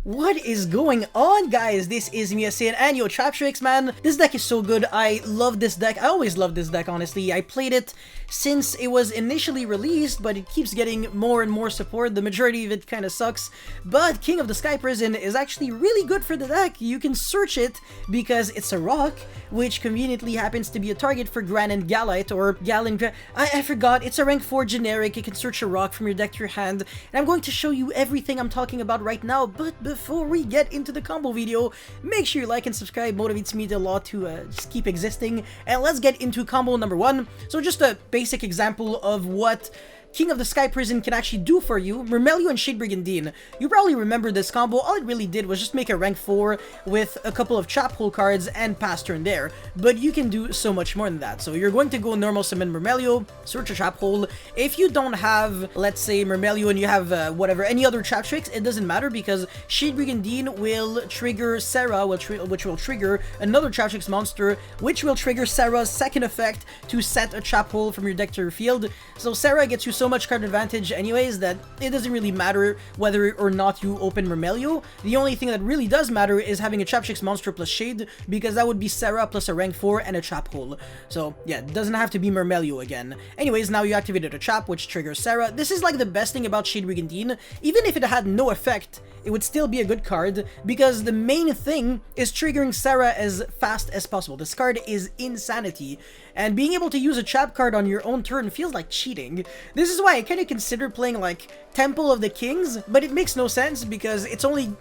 What is going on, guys? This is me, and yo, Traptrix, man. This deck is so good. I love this deck. I always loved this deck, honestly. I played it since it was initially released, but it keeps getting more and more support. The majority of it kind of sucks, but King of the Sky Prison is actually really good for the deck. You can search it because it's a rock, which conveniently happens to be a target for Gran and Galite, or I forgot. It's a rank 4 generic. You can search a rock from your deck to your hand, and I'm going to show you everything I'm talking about right now, but before we get into the combo video, make sure you like and subscribe. Motivates me a lot to just keep existing. And let's get into combo number 1. So just a basic example of what King of the Sky Prison can actually do for you. Mermelio and Shade Brigandine. You probably remember this combo. All it really did was just make a rank 4 with a couple of trap hole cards and pass turn there. But you can do so much more than that. So you're going to go normal summon Mermelio, search a trap hole. If you don't have, let's say, Mermelio and you have whatever, any other Traptrix, it doesn't matter because Shade Brigandine will trigger Sarah, which will trigger another Traptrix monster, which will trigger Sarah's second effect to set a trap hole from your deck to your field. So Sarah gets you so much card advantage anyways that it doesn't really matter whether or not you open Mermelio. The only thing that really does matter is having a Traptrix monster plus Shade, because that would be Sarah plus a rank 4 and a trap hole. So yeah, it doesn't have to be Mermelio again. Anyways, now you activated a trap which triggers Sarah. This is like the best thing about Shade Brigandine. Even if it had no effect, it would still be a good card, because the main thing is triggering Sarah as fast as possible. This card is insanity, and being able to use a trap card on your own turn feels like cheating. This is why I kind of consider playing like Temple of the Kings, but it makes no sense because it's only,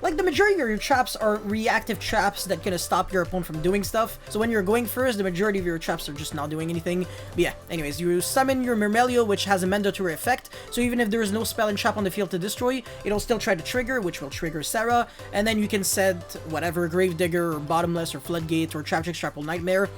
like, the majority of your traps are reactive traps that kind of stop your opponent from doing stuff. So when you're going first, the majority of your traps are just not doing anything. But yeah, anyways, you summon your Mermelio, which has a mandatory effect, so even if there is no spell and trap on the field to destroy, it'll still try to trigger, which will trigger Sarah, and then you can set whatever, Gravedigger, or Bottomless, or Floodgate, or Traptrix Trapple Nightmare.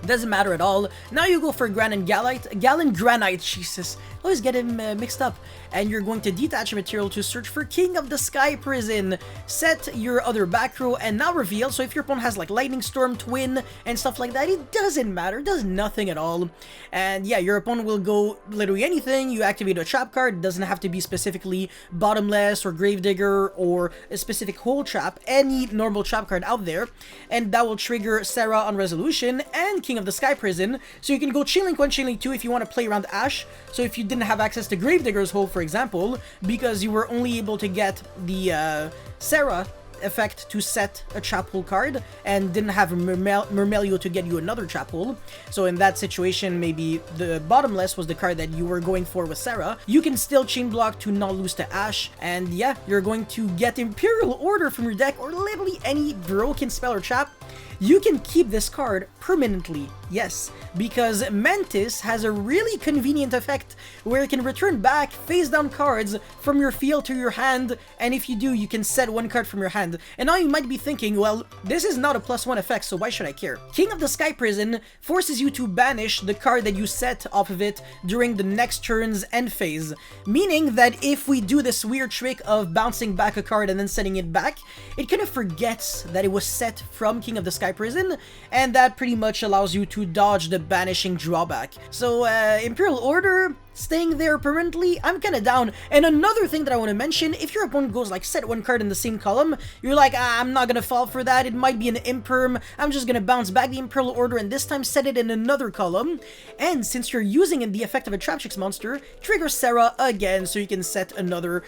Doesn't matter at all. Now you go for Gran and Galite. Galen Granite, Jesus. I always get him mixed up. And you're going to detach a material to search for King of the Sky Prison. Set your other back row and now reveal. So if your opponent has like Lightning Storm, Twin, and stuff like that, it doesn't matter. It does nothing at all. And yeah, your opponent will go literally anything. You activate a trap card. It doesn't have to be specifically Bottomless or Gravedigger or a specific hole trap. Any normal trap card out there. And that will trigger Sarah on resolution and King of the Sky Prison. So you can go Chain Link 1, Chain Link 2 if you want to play around Ash. So if you didn't have access to Gravedigger's hole, for example, because you were only able to get the Sarah effect to set a trap hole card and didn't have Mermelio to get you another trap hole. So in that situation, maybe the Bottomless was the card that you were going for with Sarah. You can still chain block to not lose to Ash, and yeah, you're going to get Imperial Order from your deck, or literally any broken spell or trap. You can keep this card permanently, yes, because Mantis has a really convenient effect where it can return back face down cards from your field to your hand, and if you do, you can set one card from your hand. And now you might be thinking, well, this is not a +1 effect, so why should I care? King of the Sky Prison forces you to banish the card that you set off of it during the next turn's end phase, meaning that if we do this weird trick of bouncing back a card and then setting it back, it kind of forgets that it was set from King of the Sky Prison, and that pretty much allows you to dodge the banishing drawback. So Imperial Order staying there permanently, I'm kind of down. And another thing that I want to mention, if your opponent goes like set one card in the same column, you're like, I'm not gonna fall for that, it might be an Imperm, I'm just gonna bounce back the Imperial Order and this time set it in another column. And since you're using the effect of a Traptrix monster, trigger Sarah again, so you can set another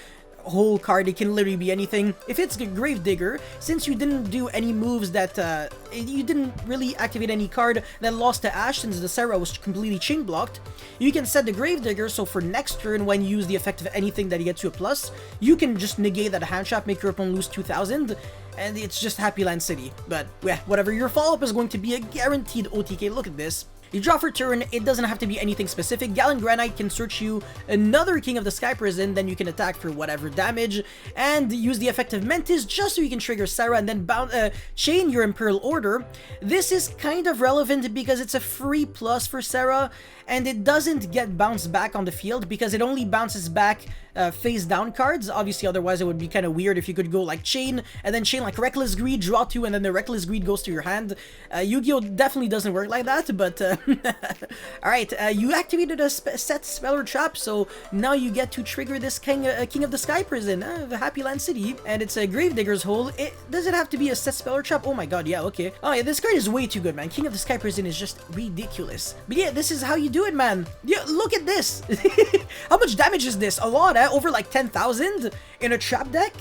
whole card. It can literally be anything. If it's the Gravedigger, since you didn't do any moves that you didn't really activate any card that lost to Ash, since the Sarah was completely chain blocked, you can set the Gravedigger, so for next turn when you use the effect of anything that gets you a plus, you can just negate that hand trap, make your opponent lose 2000, and it's just Happy Land City. But yeah, whatever, your follow-up is going to be a guaranteed OTK. Look at this. You draw for turn, it doesn't have to be anything specific. Galen Granite can search you another King of the Sky Prison, then you can attack for whatever damage, and use the effect of Mantis just so you can trigger Sarah and then chain your Imperial Order. This is kind of relevant because it's a free plus for Sarah, and it doesn't get bounced back on the field because it only bounces back face down cards. Obviously, otherwise it would be kind of weird if you could go like chain and then chain like Reckless Greed, draw 2, and then the Reckless Greed goes to your hand. Yu-Gi-Oh definitely doesn't work like that, but Alright, you activated a set spell or trap, so now you get to trigger this King of the Sky Prison, the Happy Land City, and it's a Gravedigger's Hole. Does it have to be a set spell or trap? Oh my god, yeah, okay. Oh yeah, this card is way too good, man. King of the Sky Prison is just ridiculous. But yeah, this is how you do it, man. Yeah, look at this. How much damage is this? A lot, eh? Over like 10,000 in a trap deck?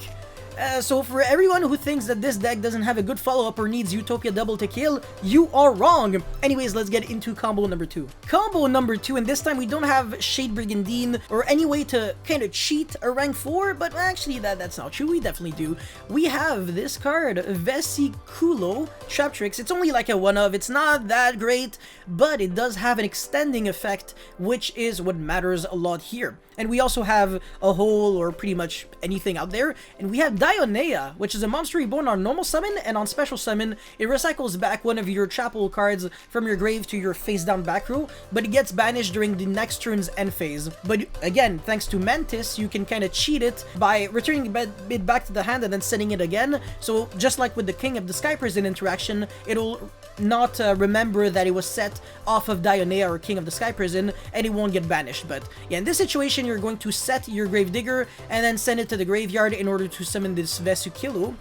So for everyone who thinks that this deck doesn't have a good follow-up or needs Utopia Double to kill, you are wrong! Anyways, let's get into combo number 2. Combo number 2, and this time we don't have Shade Brigandine or any way to kind of cheat a rank 4, but actually that's not true, we definitely do. We have this card, Vesiculo Traptrix. It's only like a one-of, it's not that great, but it does have an extending effect, which is what matters a lot here. And we also have a hole, or pretty much anything out there, and we have Dionea, which is a monster reborn on normal summon, and on special summon, it recycles back one of your chapel cards from your grave to your face down back row, but it gets banished during the next turn's end phase. But again, thanks to Mantis, you can kind of cheat it by returning it back to the hand and then setting it again. So just like with the King of the Sky Prison interaction, it'll not remember that it was set off of Dionea or King of the Sky Prison, and it won't get banished. But yeah, in this situation, you're going to set your Gravedigger and then send it to the graveyard in order to summon this Vesiculo.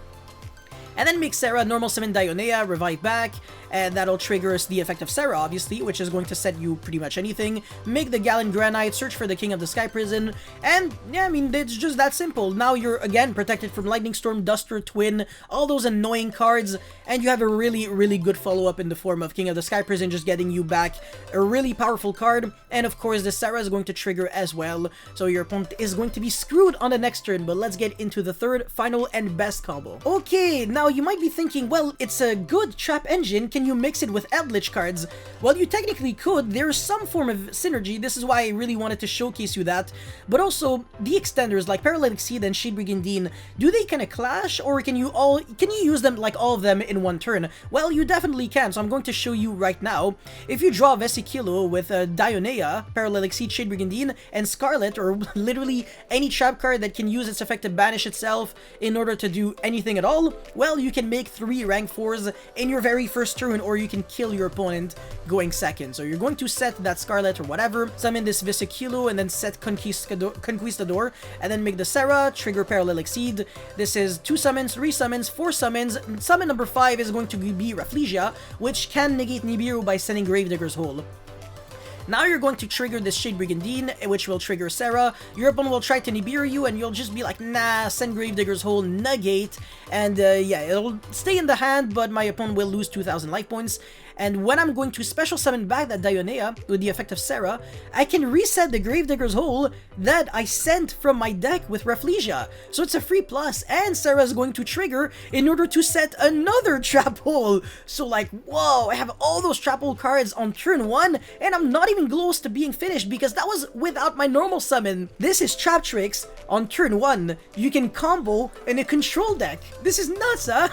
And then make Serra normal summon Dionea, revive back, and that'll trigger us the effect of Serra, obviously, which is going to set you pretty much anything. Make the Gallon Granite, search for the King of the Sky Prison, and yeah, I mean, it's just that simple. Now you're, again, protected from Lightning Storm, Duster, Twin, all those annoying cards, and you have a really, really good follow-up in the form of King of the Sky Prison, just getting you back a really powerful card, and of course, the Serra is going to trigger as well, so your opponent is going to be screwed on the next turn. But let's get into the third, final, and best combo. Okay, now you might be thinking, well, it's a good trap engine, can you mix it with Eldritch cards? Well, you technically could. There's some form of synergy. This is why I really wanted to showcase you that. But also, the extenders like Paralytic Seed and Shade Brigandine, do they kind of clash, or can you use them, like all of them, in one turn? Well, you definitely can, so I'm going to show you right now. If you draw Vesiculo with Dionea, Paralytic Seed, Shade Brigandine, and Scarlet, or literally any trap card that can use its effect to banish itself in order to do anything at all, well, you can make 3 rank 4s in your very first turn, or you can kill your opponent going second. So you're going to set that Scarlet or whatever, summon this Vesiculo, and then set Conquistador, and then make the Serra, trigger Paralytic Seed. This is 2 summons, 3 summons, 4 summons. Summon number 5 is going to be Rafflesia, which can negate Nibiru by sending Gravedigger's Hole. Now you're going to trigger this Shade Brigandine, which will trigger Serra. Your opponent will try to Nibiru you, and you'll just be like, nah, send Gravedigger's Hole, negate, and yeah, it'll stay in the hand, but my opponent will lose 2,000 life points. And when I'm going to special summon back that Dionea with the effect of Serra, I can reset the Gravedigger's Hole that I sent from my deck with Rafflesia. So it's a free plus, and Serra is going to trigger in order to set another trap hole. So like, whoa, I have all those trap hole cards on turn 1, and I'm not even close to being finished because that was without my normal summon. This is Traptrix on turn 1. You can combo in a control deck. This is nuts, huh?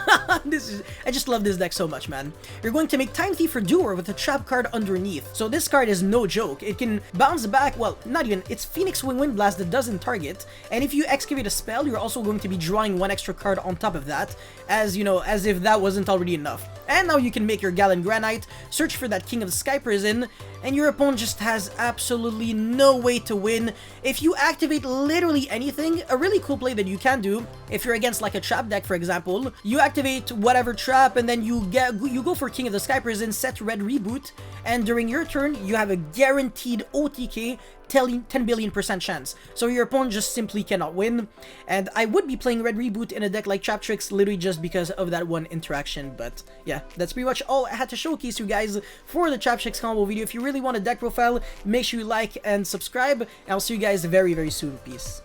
I just love this deck so much, man. You're going to make Time Thief for Doer with a trap card underneath. So this card is no joke. It can bounce back, well, not even, it's Phoenix Wing Wind Blast that doesn't target, and if you excavate a spell, you're also going to be drawing 1 extra card on top of that, as, you know, as if that wasn't already enough. And now you can make your Gallon Granite, search for that King of the Sky Prison, and your opponent just has absolutely no way to win. If you activate literally anything, a really cool play that you can do, if you're against like a trap deck, for example, you activate whatever trap, and then you go for King of the Sky Prison, set Red Reboot, and during your turn, you have a guaranteed OTK 10 billion% chance. So your opponent just simply cannot win. And I would be playing Red Reboot in a deck like Traptrix literally just because of that one interaction. But yeah, that's pretty much all I had to showcase you guys for the Traptrix combo video. If you really want a deck profile, make sure you like and subscribe. And I'll see you guys very, very soon. Peace.